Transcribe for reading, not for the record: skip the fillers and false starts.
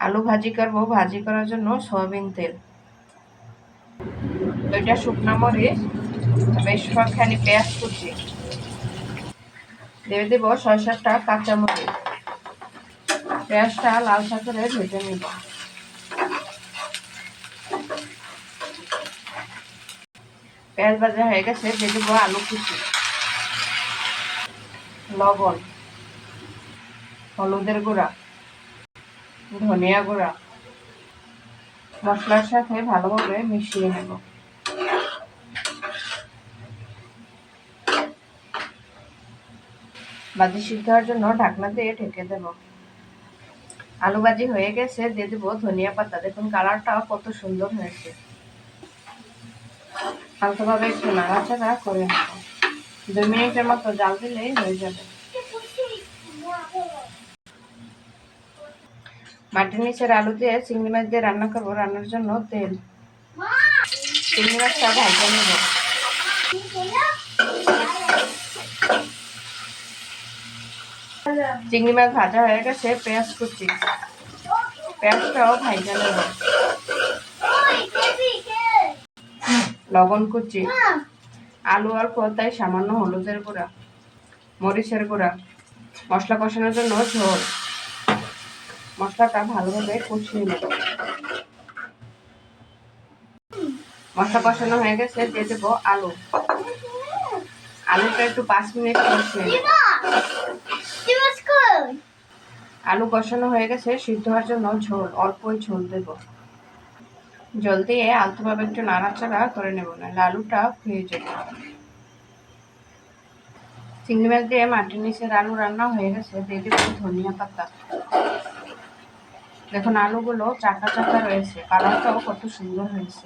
আলু ভাজি করব। ভাজি করার জন্য সয়াবিন তেল, 2টা শুকনো মরিচ, বেশ কয়েকখানি পেঁয়াজ কুচি, দিয়ে দেব 6-7টা কাঁচামরিচ। পেঁয়াজটা লালচা করে ভেজে নেব। পেঁয়াজ ভাজা হয়ে গেছে, দিয়ে দেবো আলু কুচি, লবণ, হলুদের গুঁড়া, ধনিয়া গুঁড়া, মশলার সাথে ভালোভাবে মিশিয়ে নেব। ভাজি সিদ্ধ হওয়ার জন্য ঢাকনা দিয়ে ঢেকে দেব। আলু ভাজি হয়ে গেছে, দিয়ে দেবো ধনিয়া পাতা। দেখুন কালারটা কত সুন্দর হয়েছে। হালকাভাবে একটু নাড়াচাড়া করে নেব। 2 মিনিটের মতো জাল দিলেই হয়ে যাবে। মাটির নিচের আলু দিয়ে চিংড়ি মাছ দিয়ে রান্না করবো। রান্নার জন্য তেল, চিংড়ি মাছটা ভাজা নেব। চিংড়ি মাছ ভাজা হয়ে গেছে, পেঁয়াজ কুচি, পেঁয়াজটাও ভাজা নেব। লবণ কুচি, আলু অল্প তাই সামান্য হলুদের গুঁড়া, মরিচের গুঁড়া, মশলা কষানোর জন্য ঝোল। মশলাটা ভালোভাবে কষিয়ে নেব। মশলা কষানো হয়ে গেছে, দিয়ে দেবো আলু। আলুটা একটু 5 মিনিট কষিয়ে নেব। আলু কষানো হয়ে গেছে, সিদ্ধ হওয়ার জন্য ঝোল, অল্পই ঝোল দেব। জল দিয়ে আলতোভাবে একটু নাড়াচাড়া করে নেব, নাহলে আলুটা হয়ে যাবে। চিংড়ি মাছ দিয়ে মাটির নিচের আলু রান্না হয়ে গেছে, দিয়ে দেবো ধনিয়া পাতা। দেখুন আলুগুলো চাকা চাকা রয়েছে, কালারটাও কত সুন্দর হয়েছে।